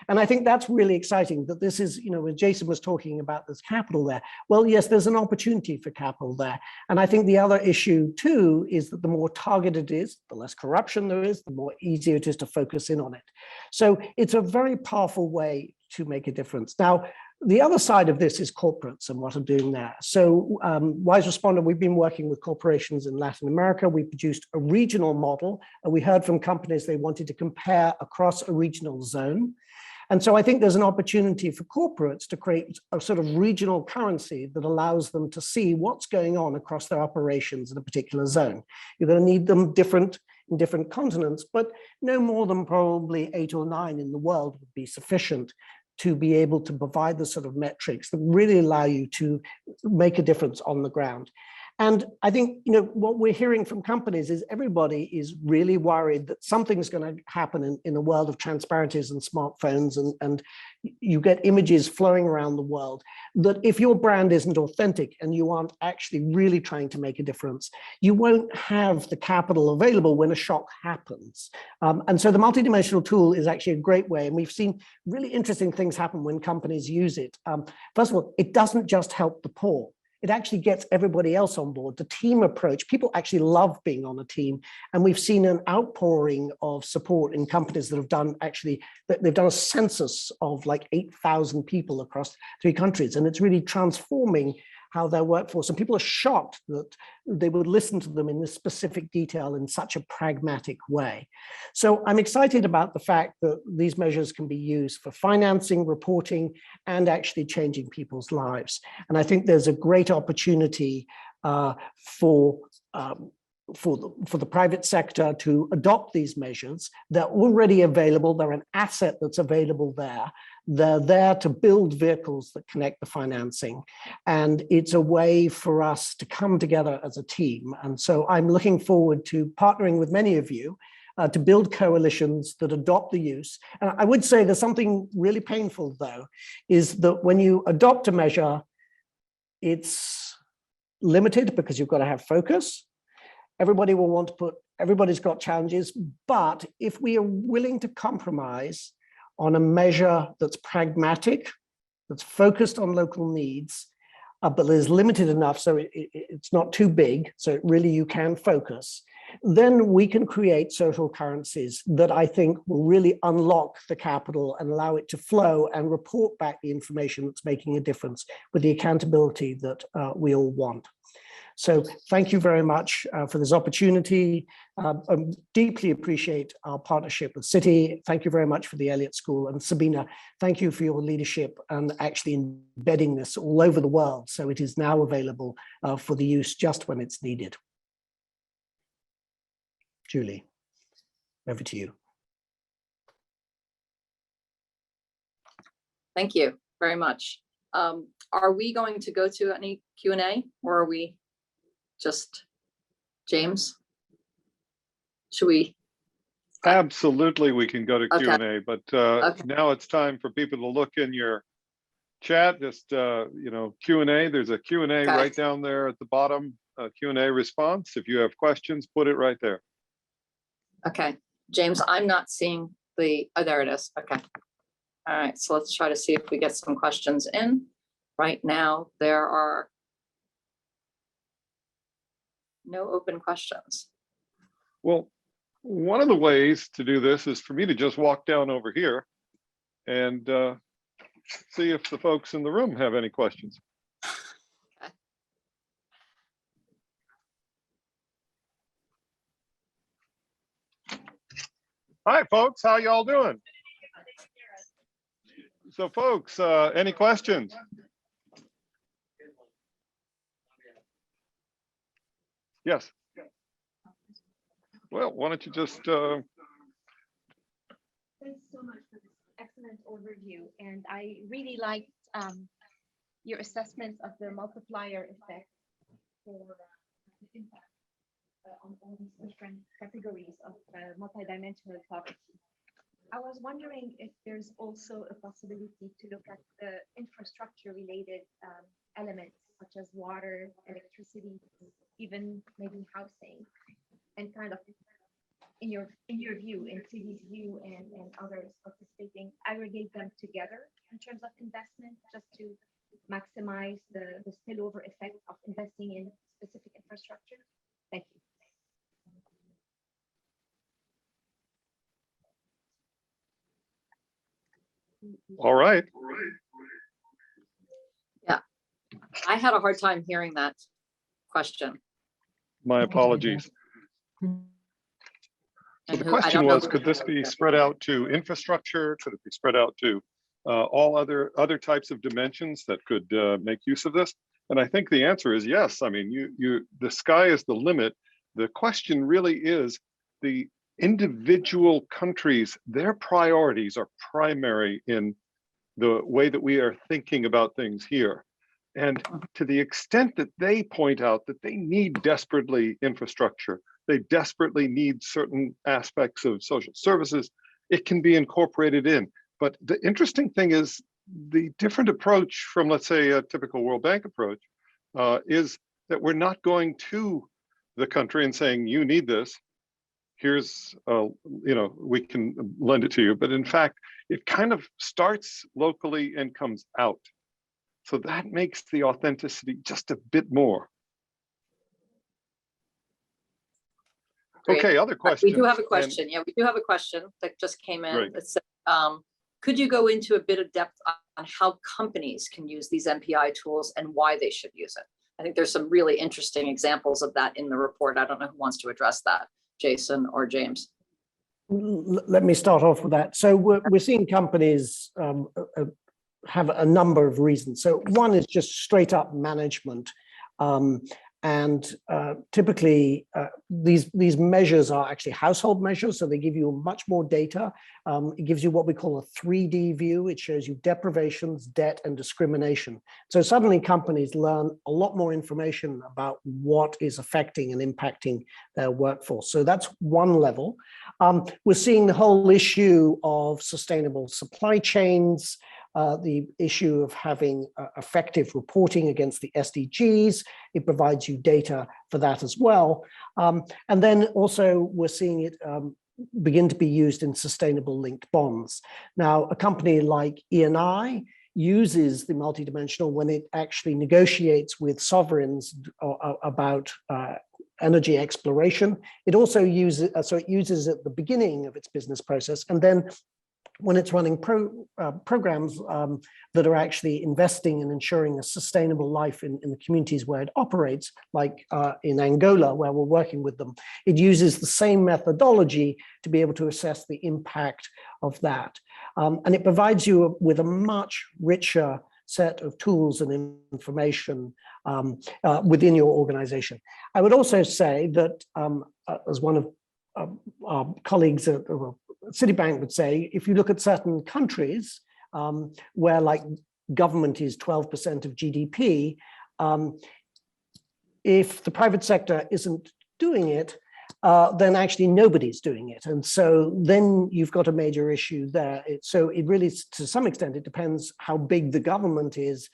And I think that's really exciting that this is, you know, when Jason was talking about this capital there, well, yes, there's an opportunity for capital there. And I think the other issue too is that the more targeted it is, the less corruption there is, the more easier it is to focus in on it. So it's a very powerful way to make a difference. Now, the other side of this is corporates and what I'm doing there. So Wise Responder, we've been working with corporations in Latin America. We produced a regional model, and we heard from companies they wanted to compare across a regional zone. And so I think there's an opportunity for corporates to create a sort of regional currency that allows them to see what's going on across their operations in a particular zone. You're going to need them in different continents, but no more than probably 8 or 9 in the world would be sufficient to be able to provide the sort of metrics that really allow you to make a difference on the ground. And I think, you know, what we're hearing from companies is everybody is really worried that something's going to happen in a world of transparencies and smartphones, and you get images flowing around the world, that if your brand isn't authentic and you aren't actually really trying to make a difference, you won't have the capital available when a shock happens. And so the multidimensional tool is actually a great way, and we've seen really interesting things happen when companies use it. First of all, it doesn't just help the poor. it actually gets everybody else on board. The team approach, people actually love being on a team. And we've seen an outpouring of support in companies that have done they've done a census of like 8,000 people across 3 countries. And it's really transforming how their workforce, and people are shocked that they would listen to them in this specific detail in such a pragmatic way. So I'm excited about the fact that these measures can be used for financing, reporting, and actually changing people's lives. And I think there's a great opportunity for the private sector to adopt these measures. They're already available. They're an asset that's available there. They're there to build vehicles that connect the financing. And it's a way for us to come together as a team. And so I'm looking forward to partnering with many of you to build coalitions that adopt the use. And I would say there's something really painful, though, is that when you adopt a measure, it's limited because you've got to have focus. Everybody will want to everybody's got challenges, but if we are willing to compromise on a measure that's pragmatic, that's focused on local needs, but is limited enough so it's not too big, so really you can focus, then we can create social currencies that I think will really unlock the capital and allow it to flow and report back the information that's making a difference with the accountability that we all want. So thank you very much for this opportunity. I deeply appreciate our partnership with Citi. Thank you very much for the Elliott School. And Sabina, thank you for your leadership and actually embedding this all over the world. So it is now available for the use just when it's needed. Julie, over to you. Thank you very much. Are we going to go to any Q&A, or are we just James? Should we? Absolutely, we can go to Okay. Q&A, but Okay. now it's time for people to look in your chat. Just Q&A. There's a Q&A Okay. right down there at the bottom. Q&A response. If you have questions, put it right there. Okay, James, I'm not seeing the, oh, there it is. Okay. All right, so let's try to see if we get some questions in. Right now, there are no open questions. Well, one of the ways to do this is for me to just walk down over here and see if the folks in the room have any questions. Okay. Hi, folks. How y'all doing? So, folks, any questions? Yes. Well, why don't you just Thanks so much for this excellent overview. And I really liked your assessment of the multiplier effect for the impact on all these different categories of multidimensional poverty. I was wondering if there's also a possibility to look at the infrastructure related elements such as water, electricity, even maybe housing, and kind of in your view, in Citi's view, and others participating, aggregate them together in terms of investment, just to maximize the spillover effect of investing in specific infrastructure. Thank you. all right. Yeah, I had a hard time hearing that question. My apologies. So the question was, could this be spread out to infrastructure? Could it be spread out to all other types of dimensions that could make use of this? And I think the answer is yes. I mean, the sky is the limit. The question really is the individual countries, their priorities are primary in the way that we are thinking about things here. And to the extent that they point out that they need desperately infrastructure, they desperately need certain aspects of social services, it can be incorporated in. But the interesting thing is the different approach from, let's say, a typical World Bank approach is that we're not going to the country and saying, you need this, here's, we can lend it to you. But in fact, it kind of starts locally and comes out. So that makes the authenticity just a bit more. Great. Okay, other questions? We do have a And- question. Yeah, we do have a question that just came in. Great. That said, could you go into a bit of depth on how companies can use these MPI tools and why they should use it? I think there's some really interesting examples of that in the report. I don't know who wants to address that, Jason or James. Let me start off with that. So we're seeing companies have a number of reasons. So one is just straight up management. And typically these measures are actually household measures, so they give you much more data. It gives you what we call a 3D view. It shows you deprivations, debt, and discrimination. So suddenly companies learn a lot more information about what is affecting and impacting their workforce. So that's one level. We're seeing the whole issue of sustainable supply chains, the issue of having effective reporting against the SDGs. It provides you data for that as well. And then also we're seeing it begin to be used in sustainable linked bonds. Now, a company like E&I uses the multidimensional when it actually negotiates with sovereigns about energy exploration. It also uses, so it uses at the beginning of its business process, and then when it's running programs that are actually investing and ensuring a sustainable life in the communities where it operates, like in Angola, where we're working with them, it uses the same methodology to be able to assess the impact of that. And it provides you with a much richer set of tools and information within your organization. I would also say that, as one of our colleagues at Citibank would say, if you look at certain countries where like government is 12% of GDP, if the private sector isn't doing it, then actually nobody's doing it. And so then you've got a major issue there. So it really, to some extent, it depends how big the government is,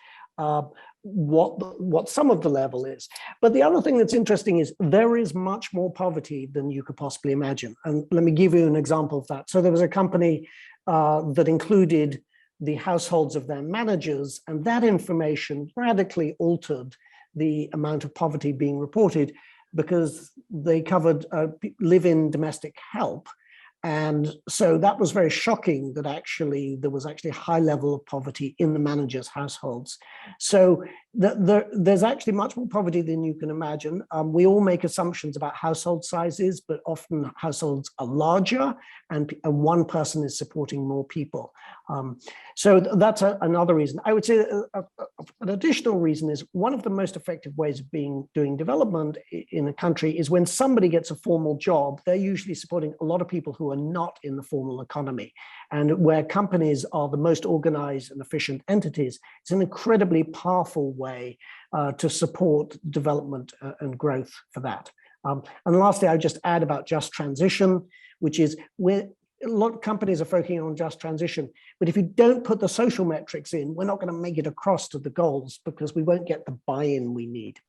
what some of the level is. But the other thing that's interesting is there is much more poverty than you could possibly imagine. And let me give you an example of that. So there was a company that included the households of their managers, and that information radically altered the amount of poverty being reported because they covered live-in domestic help. And so that was very shocking that actually there was actually a high level of poverty in the managers' households. So there's actually much more poverty than you can imagine. We all make assumptions about household sizes, but often households are larger and one person is supporting more people. So that's another reason. I would say an additional reason is one of the most effective ways of doing development in a country is when somebody gets a formal job, they're usually supporting a lot of people who are not in the formal economy. And where companies are the most organized and efficient entities, it's an incredibly powerful way to support development and growth for that. And lastly, I would just add about just transition, which is where a lot of companies are focusing on just transition, but if you don't put the social metrics in, we're not going to make it across to the goals because we won't get the buy-in we need.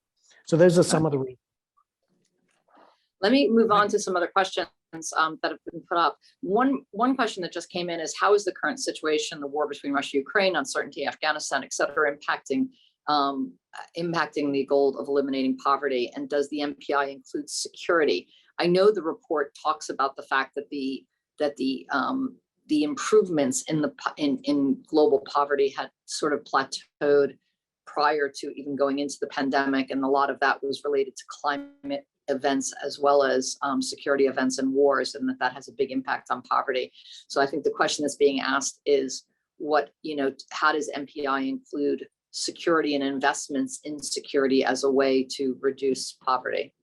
So those are some of the reasons. Let me move on to some other questions that have been put up. One question that just came in is, how is the current situation, the war between Russia, Ukraine, uncertainty, Afghanistan, et cetera, impacting the goal of eliminating poverty? And does the MPI include security? I know the report talks about the fact that the improvements in global poverty had sort of plateaued prior to even going into the pandemic, and a lot of that was related to climate events as well as security events and wars, and that has a big impact on poverty. So I think the question that's being asked is, how does MPI include security and investments in security as a way to reduce poverty?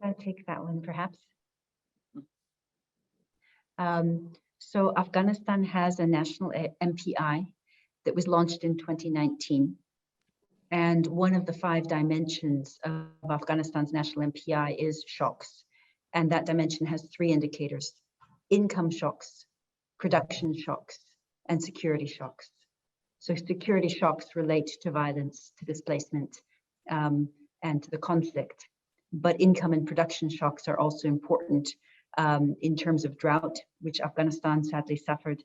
I'll take that one, perhaps. So Afghanistan has a national MPI that was launched in 2019. And one of the 5 dimensions of Afghanistan's national MPI is shocks. And that dimension has 3 indicators: income shocks, production shocks, and security shocks. So security shocks relate to violence, to displacement, and to the conflict. But income and production shocks are also important in terms of drought, which Afghanistan sadly suffered,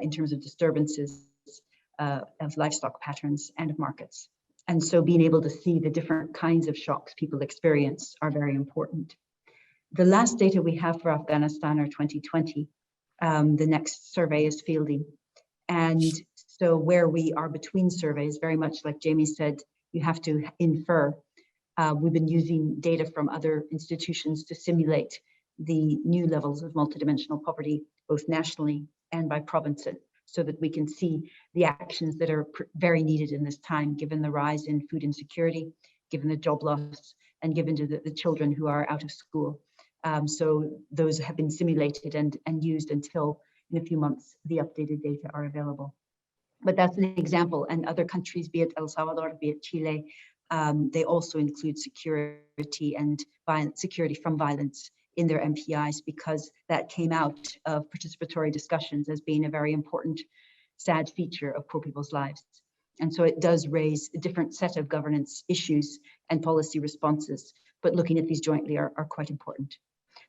in terms of disturbances of livestock patterns and of markets. And so being able to see the different kinds of shocks people experience are very important. The last data we have for Afghanistan are 2020. The next survey is fielding. And so where we are between surveys, very much like Jamie said, you have to infer. We've been using data from other institutions to simulate the new levels of multidimensional poverty, both nationally and by provinces, so that we can see the actions that are very needed in this time, given the rise in food insecurity, given the job loss, and given to the children who are out of school. So those have been simulated and used until in a few months, the updated data are available. But that's an example, and other countries, be it El Salvador, be it Chile, they also include security and security from violence in their MPIs, because that came out of participatory discussions as being a very important, sad feature of poor people's lives. And so it does raise a different set of governance issues and policy responses, but looking at these jointly are quite important.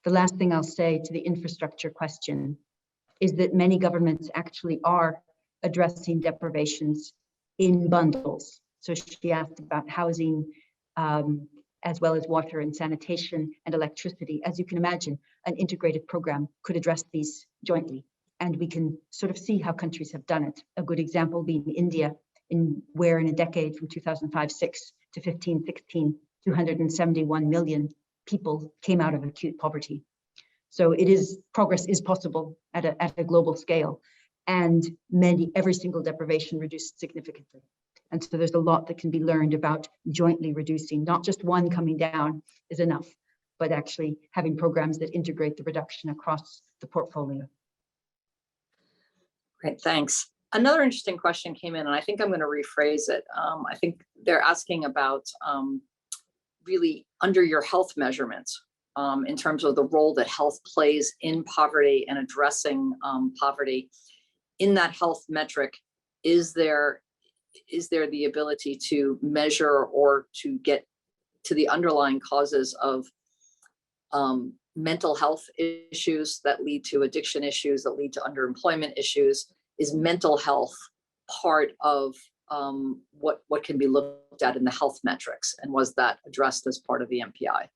The last thing I'll say to the infrastructure question is that many governments actually are addressing deprivations in bundles. So she asked about housing, as well as water and sanitation and electricity. As you can imagine, an integrated program could address these jointly. And we can sort of see how countries have done it. A good example being India, where in a decade from 2005-6 to 15-16, 271 million people came out of acute poverty. So progress is possible at a global scale, and every single deprivation reduced significantly. And so there's a lot that can be learned about jointly reducing. Not just one coming down is enough, but actually having programs that integrate the reduction across the portfolio. Great, thanks. Another interesting question came in, and I think I'm going to rephrase it. I think they're asking about really under your health measurements, in terms of the role that health plays in poverty and addressing poverty. In that health metric, is there the ability to measure or to get to the underlying causes of mental health issues that lead to addiction issues, that lead to underemployment issues? Is mental health part of what can be looked at in the health metrics? And was that addressed as part of the MPI?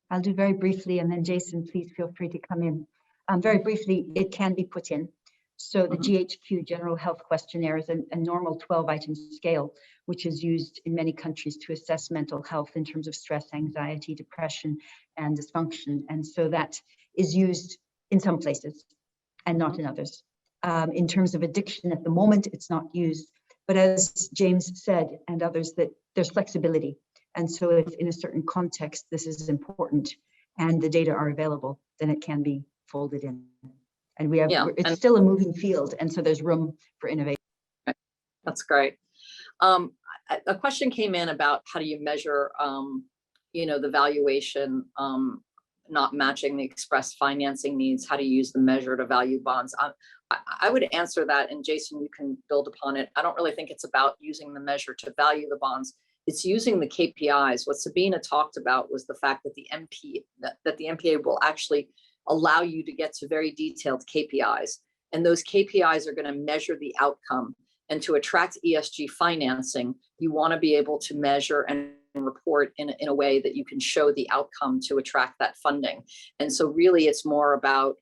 I'll do very briefly, and then Jason, please feel free to come in. Very briefly, it can be put in. So the GHQ General Health Questionnaire is a normal 12-item scale, which is used in many countries to assess mental health in terms of stress, anxiety, depression, and dysfunction. And so that is used in some places and not in others. In terms of addiction at the moment, it's not used. But as James said, and others, that there's flexibility. And so if in a certain context, this is important and the data are available, then it can be folded in. And it's still a moving field. And so there's room for innovation. That's great. A question came in about how do you measure, the valuation not matching the expressed financing needs? How do you use the measure to value bonds? I would answer that, and Jason, you can build upon it. I don't really think it's about using the measure to value the bonds. It's using the KPIs. What Sabina talked about was the fact that the MPA will actually allow you to get to very detailed KPIs. And those KPIs are going to measure the outcome. And to attract ESG financing, you want to be able to measure and report in a way that you can show the outcome to attract that funding. And so really it's more about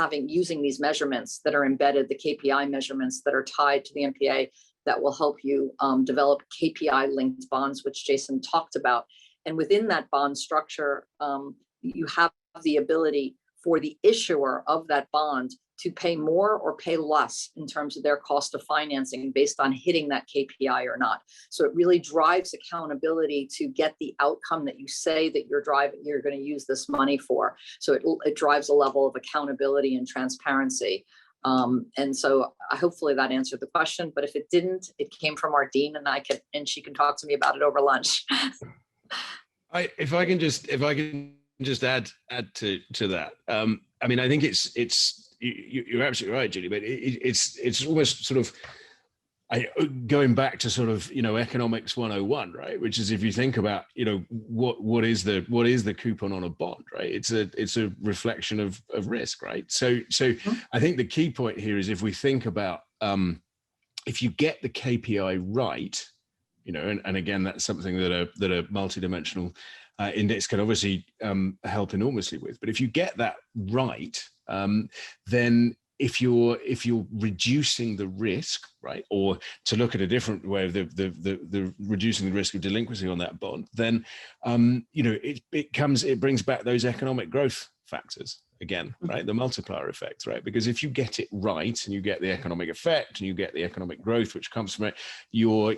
using these measurements that are embedded, the KPI measurements that are tied to the MPA, that will help you develop KPI linked bonds, which Jason talked about. And within that bond structure, you have the ability for the issuer of that bond to pay more or pay less in terms of their cost of financing based on hitting that KPI or not. So it really drives accountability to get the outcome that you say that you're going to use this money for. So it drives a level of accountability and transparency. And so hopefully that answered the question, but if it didn't, it came from our dean, and she can talk to me about it over lunch. If I can just add to that. I mean, I think you're absolutely right, Julie, but it's almost sort of, going back to sort of, economics 101, right? Which is, if you think about, what is the coupon on a bond, right? It's a reflection of risk, right? So I think the key point here is, if we think about, if you get the KPI right, and again, that's something that a multidimensional index can obviously help enormously with. But if you get that right, then if you're reducing the risk, right, or to look at a different way of the reducing the risk of delinquency on that bond, then it brings back those economic growth factors again, right? The multiplier effect, right? Because if you get it right and you get the economic effect and you get the economic growth which comes from it, your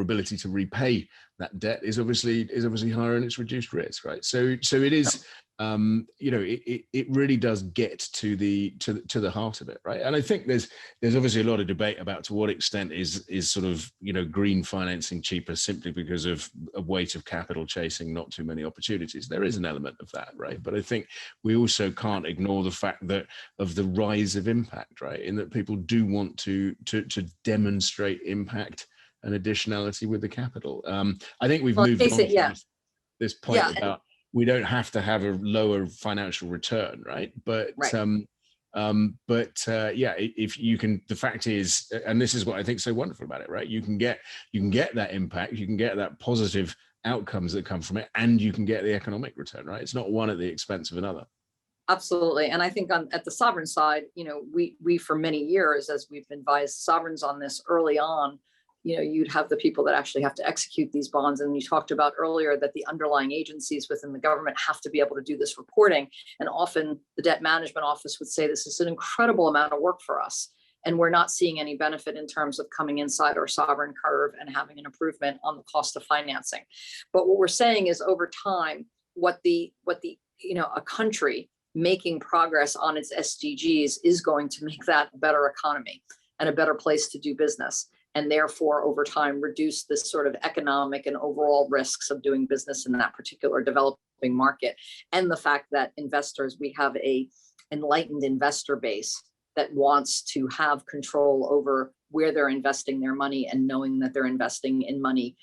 ability to repay that debt is obviously higher, and it's reduced risk, right? So it is, it really does get to the heart of it, right? And I think there's obviously a lot of debate about to what extent is sort of green financing cheaper simply because of a weight of capital chasing not too many opportunities. There is an element of that, right? But I think we also can't ignore the fact that of the rise of impact, right? In that people do want to demonstrate impact and additionality with the capital. I think we've moved on from this point about we don't have to have a lower financial return, right? But if you can, the fact is, and this is what I think is so wonderful about it, right? You can get that impact, you can get that positive outcomes that come from it, and you can get the economic return, right? It's not one at the expense of another. Absolutely. And I think at the sovereign side, we for many years, as we've advised sovereigns on this early on, you'd have the people that actually have to execute these bonds. And you talked about earlier that the underlying agencies within the government have to be able to do this reporting. And often the debt management office would say this is an incredible amount of work for us. And we're not seeing any benefit in terms of coming inside our sovereign curve and having an improvement on the cost of financing. But what we're saying is, over time, a country making progress on its SDGs is going to make that a better economy and a better place to do business. And therefore, over time, reduce this sort of economic and overall risks of doing business in that particular developing market. And the fact that investors, we have a enlightened investor base that wants to have control over where they're investing their money, and knowing that they're investing in money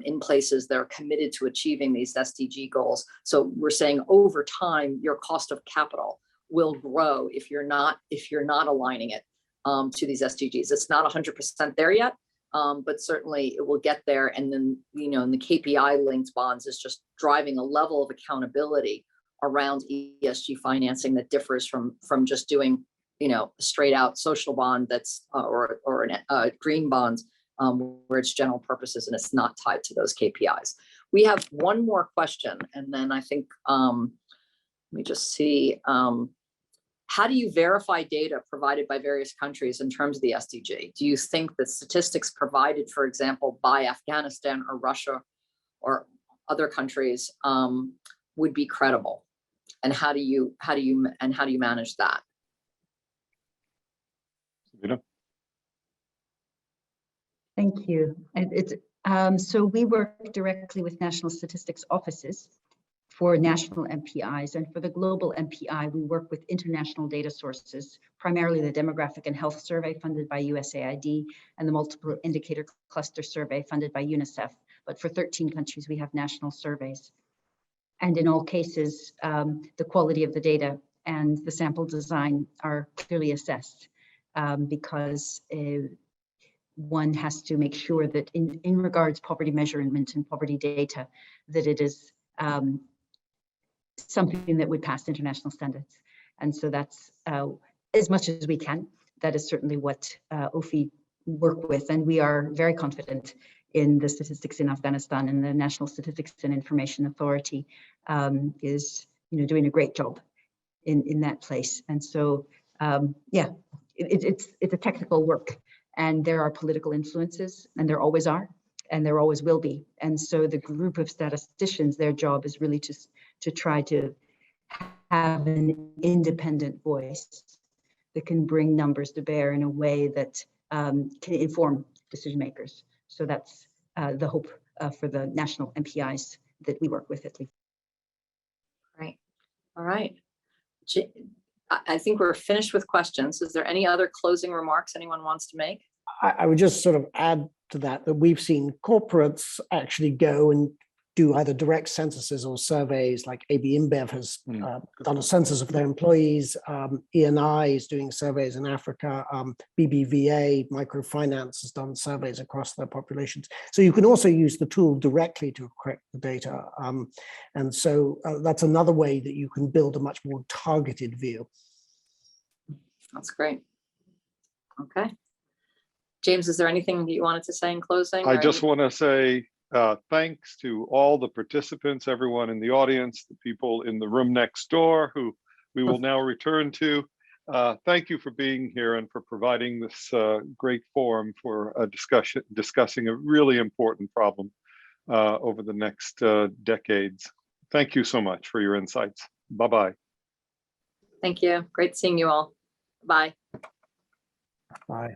in places that are committed to achieving these SDG goals. So we're saying, over time, your cost of capital will grow if you're not aligning it to these SDGs. It's not 100% there yet, but certainly it will get there. And then, in the KPI linked bonds is just driving a level of accountability around ESG financing that differs from just doing, a straight out social bond that's or a green bond where it's general purposes and it's not tied to those KPIs. We have one more question, and then I think let me just see. How do you verify data provided by various countries in terms of the SDG? Do you think that statistics provided, for example, by Afghanistan or Russia or other countries would be credible? And how do you manage that? Sabina? Thank you. So we work directly with national statistics offices for national MPIs, and for the global MPI, we work with international data sources, primarily the Demographic and Health Survey funded by USAID and the Multiple Indicator Cluster Survey funded by UNICEF. But for 13 countries, we have national surveys. And in all cases, the quality of the data and the sample design are clearly assessed because one has to make sure that in regards poverty measurement and poverty data, that it is something that would pass international standards. And so that's as much as we can. That is certainly what OPHI work with. And we are very confident in the statistics in Afghanistan, and the National Statistics and Information Authority is doing a great job in that place. And so, it's a technical work, and there are political influences, and there always are, and there always will be. And so the group of statisticians, their job is really to try to have an independent voice that can bring numbers to bear in a way that can inform decision makers. So that's the hope for the national MPIs that we work with at least. Right. All right. I think we're finished with questions. Is there any other closing remarks anyone wants to make? I would just sort of add to that we've seen corporates actually go and do either direct censuses or surveys, like AB InBev has done a census of their employees. ENI is doing surveys in Africa. BBVA Microfinance has done surveys across their populations. So you can also use the tool directly to collect the data. And so that's another way that you can build a much more targeted view. That's great. Okay. James, is there anything that you wanted to say in closing? I just want to say thanks to all the participants, everyone in the audience, the people in the room next door who we will now return to. Thank you for being here and for providing this great forum for a discussing a really important problem over the next decades. Thank you so much for your insights. Bye-bye. Thank you. Great seeing you all. Bye. Bye.